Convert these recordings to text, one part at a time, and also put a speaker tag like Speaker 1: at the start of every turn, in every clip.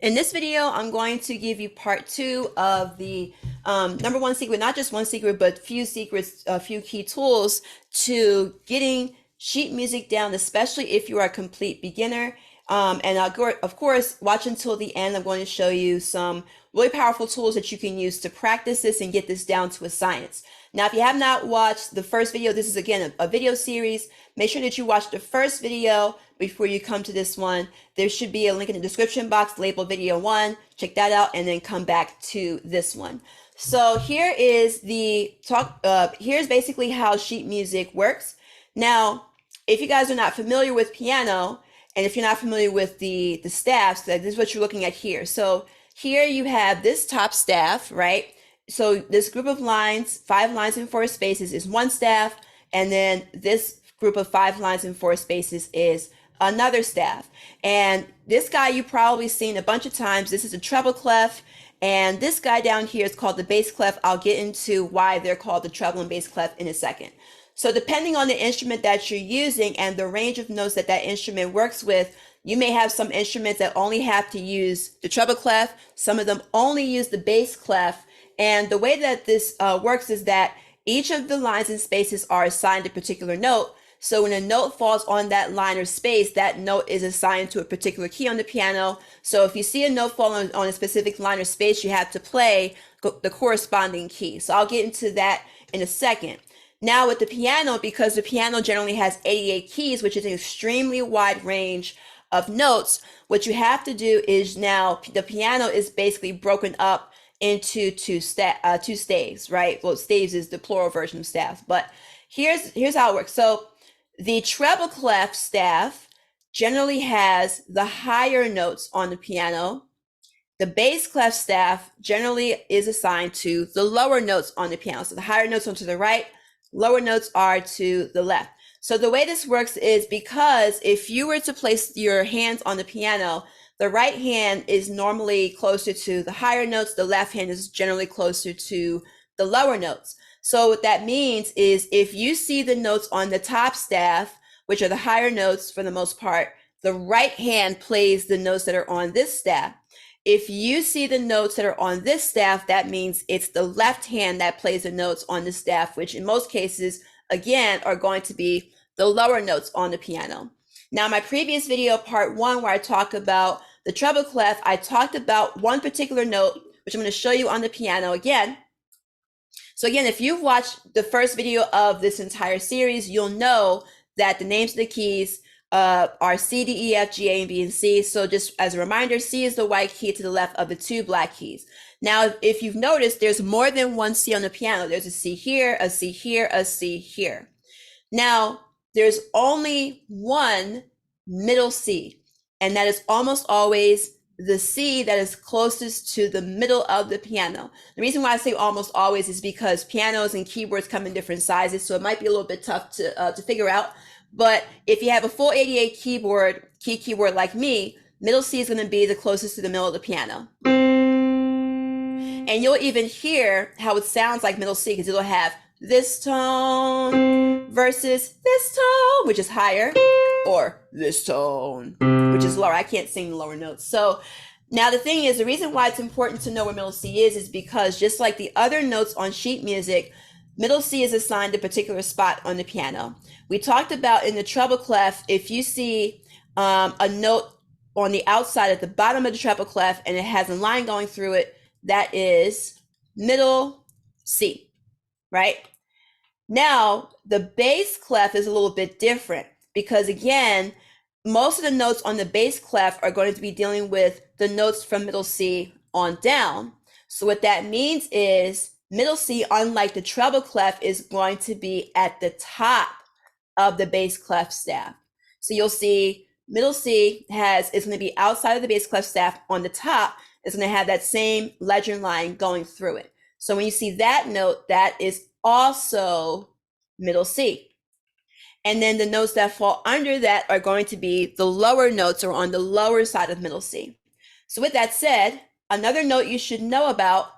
Speaker 1: In this video, I'm going to give you part two of the number one secret, not just one secret, but few secrets, a few key tools to getting sheet music down, especially if you are a complete beginner. And of course, watch until the end. I'm going to show you some really powerful tools that you can use to practice this and get this down to a science. Now, if you have not watched the first video, this is again a video series. Make sure that you watch the first video before you come to this one. There should be a link in the description box labeled video 1. Check that out and then come back to this one. So here is the talk. Here's basically how sheet music works. Now, if you guys are not familiar with piano, and if you're not familiar with the staffs, this is what you're looking at here. So here you have this top staff, right? So this group of lines, 5 lines and 4 spaces is one staff, and then this group of 5 lines and 4 spaces is another staff. And this guy you've probably seen a bunch of times. This is a treble clef, and this guy down here is called the bass clef. I'll get into why they're called the treble and bass clef in a second. So depending on the instrument that you're using and the range of notes that that instrument works with, you may have some instruments that only have to use the treble clef. Some of them only use the bass clef. And the way that this works is that each of the lines and spaces are assigned a particular note. So when a note falls on that line or space, that note is assigned to a particular key on the piano. So if you see a note fall on a specific line or space, you have to play the corresponding key. So I'll get into that in a second. Now with the piano, because the piano generally has 88 keys, which is an extremely wide range of notes, what you have to do is now the piano is basically broken up into two staves, right? Well, staves is the plural version of staff, but here's how it works. So the treble clef staff generally has the higher notes on the piano. The bass clef staff generally is assigned to the lower notes on the piano. So the higher notes are to the right, lower notes are to the left. So the way this works is because if you were to place your hands on the piano, the right hand is normally closer to the higher notes. The left hand is generally closer to the lower notes. So what that means is if you see the notes on the top staff, which are the higher notes for the most part, the right hand plays the notes that are on this staff. If you see the notes that are on this staff, that means it's the left hand that plays the notes on the staff, which in most cases, again, are going to be the lower notes on the piano. Now, my previous video, part 1, where I talk about the treble clef, I talked about one particular note, which I'm going to show you on the piano again. So again, if you've watched the first video of this entire series, you'll know that the names of the keys are C, D, E, F, G, A, and B, and C. So just as a reminder, C is the white key to the left of the 2 black keys. Now, if you've noticed, there's more than one C on the piano. There's a C here, a C here, a C here. Now, there's only one middle C, and that is almost always the C that is closest to the middle of the piano. The reason why I say almost always is because pianos and keyboards come in different sizes, so it might be a little bit tough to figure out. But if you have a full 88 keyboard like me, middle C is going to be the closest to the middle of the piano. And you'll even hear how it sounds like middle C, because it'll have this tone versus this tone, which is higher, or this tone, which is lower. I can't sing the lower notes. So now the thing is, the reason why it's important to know where middle C is because just like the other notes on sheet music, middle C is assigned a particular spot on the piano. We talked about in the treble clef, if you see a note on the outside at the bottom of the treble clef and it has a line going through it, that is middle C, right? Now, the bass clef is a little bit different because again, most of the notes on the bass clef are going to be dealing with the notes from middle C on down. So what that means is middle C, unlike the treble clef, is going to be at the top of the bass clef staff. So you'll see middle C is going to be outside of the bass clef staff on the top. It's going to have that same legend line going through it. So when you see that note, that is also middle C. And then the notes that fall under that are going to be the lower notes or on the lower side of middle C. So with that said, another note you should know about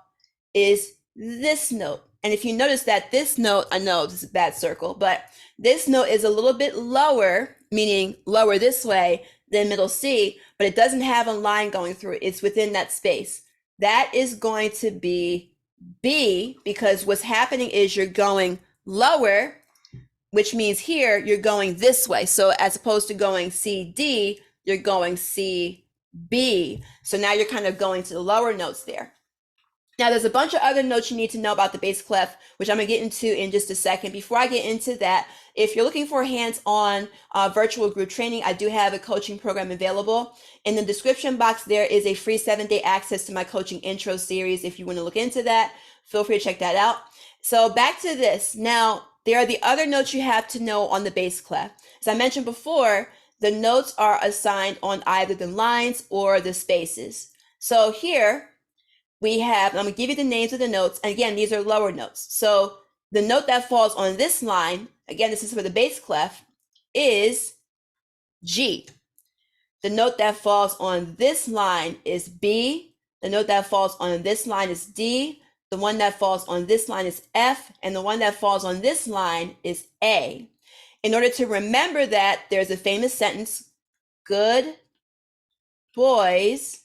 Speaker 1: is this note. And if you notice that this note, I know this is a bad circle, but this note is a little bit lower, meaning lower this way then middle C, but it doesn't have a line going through it. It's within that space. That is going to be B, because what's happening is you're going lower, which means here you're going this way. So as opposed to going C, D, you're going C, B. So now you're kind of going to the lower notes there. Now there's a bunch of other notes you need to know about the bass clef, which I'm gonna get into in just a second. Before I get into that, if you're looking for hands-on virtual group training, I do have a coaching program available. In the description box, there is a free 7-day access to my coaching intro series. If you wanna look into that, feel free to check that out. So back to this. Now, there are the other notes you have to know on the bass clef. As I mentioned before, the notes are assigned on either the lines or the spaces. So here, we have, I'm going to give you the names of the notes. And again, these are lower notes. So the note that falls on this line, again, this is for the bass clef, is G. The note that falls on this line is B. The note that falls on this line is D. The one that falls on this line is F. And the one that falls on this line is A. In order to remember that, there's a famous sentence, good boys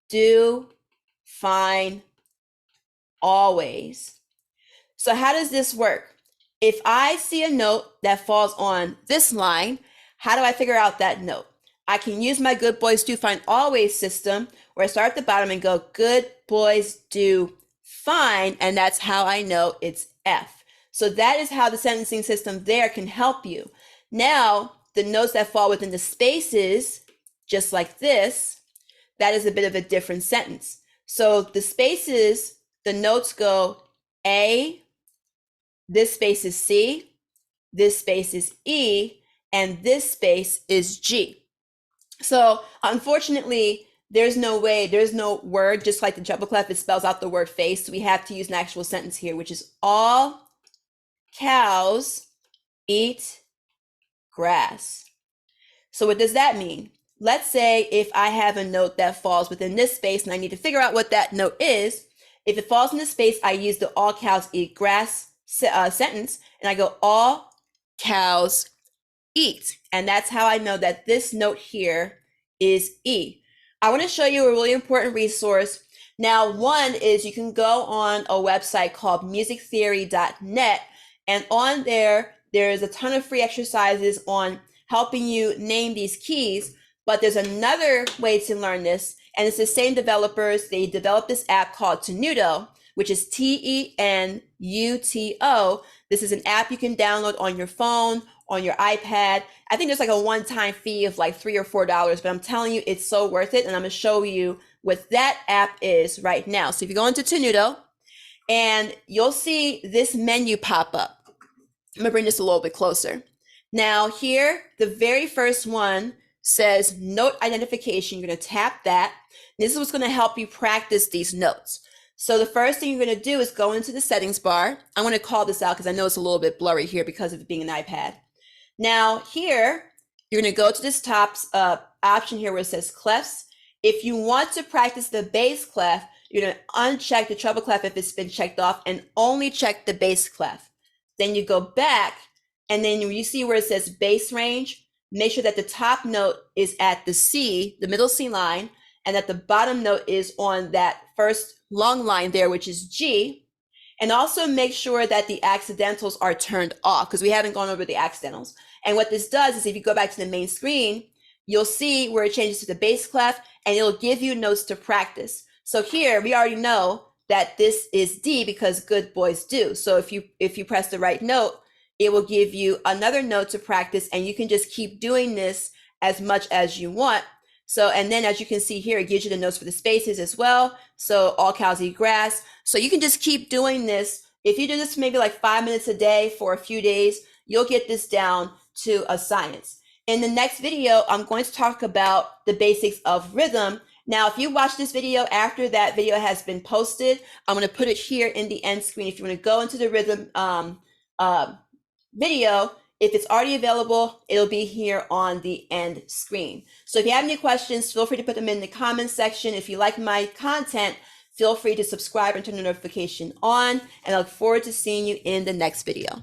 Speaker 1: do fine always. So how does this work? If I see a note that falls on this line, how do I figure out that note? I can use my good boys do fine always system, where I start at the bottom and go good boys do fine, and that's how I know it's F. So that is how the sentencing system there can help you. Now, the notes that fall within the spaces, just like this, that is a bit of a different sentence. So the spaces, the notes go A, this space is C, this space is E, and this space is G. So unfortunately, there's no way, there's no word, just like the treble clef, it spells out the word face. So we have to use an actual sentence here, which is all cows eat grass. So what does that mean? Let's say if I have a note that falls within this space and I need to figure out what that note is. If it falls in this space, I use the all cows eat grass sentence, and I go all cows eat. And that's how I know that this note here is E. I want to show you a really important resource. Now, one is you can go on a website called musictheory.net, and on there, there's a ton of free exercises on helping you name these keys. But there's another way to learn this, and it's the same developers. They developed this app called Tenuto, which is Tenuto. This is an app you can download on your phone, on your iPad. I think there's like a one-time fee of like $3 or $4, but I'm telling you, it's so worth it. And I'm gonna show you what that app is right now. So if you go into Tenuto, and you'll see this menu pop up. I'm gonna bring this a little bit closer. Now here, the very first one says note identification. You're going to tap that. This is what's going to help you practice these notes. So the first thing you're going to do is go into the settings bar. I'm going to call this out because I know it's a little bit blurry here because of it being an iPad. Now here, you're going to go to this top option here where it says clefs. If you want to practice the bass clef, you're going to uncheck the treble clef if it's been checked off and only check the bass clef. Then you go back, and then you see where it says bass range. Make sure that the top note is at the C, the middle C line, and that the bottom note is on that first long line there, which is G. And also make sure that the accidentals are turned off, because we haven't gone over the accidentals. And what this does is if you go back to the main screen, you'll see where it changes to the bass clef, and it'll give you notes to practice. So here we already know that this is D because good boys do. So if you press the right note, it will give you another note to practice, and you can just keep doing this as much as you want. So, and then as you can see here, it gives you the notes for the spaces as well. So all cows eat grass. So you can just keep doing this. If you do this maybe like 5 minutes a day for a few days, you'll get this down to a science. In the next video, I'm going to talk about the basics of rhythm. Now, if you watch this video after that video has been posted, I'm going to put it here in the end screen. If you want to go into the rhythm video, if it's already available, it'll be here on the end screen. So if you have any questions, feel free to put them in the comments section. If you like my content, feel free to subscribe and turn the notification on, and I look forward to seeing you in the next video.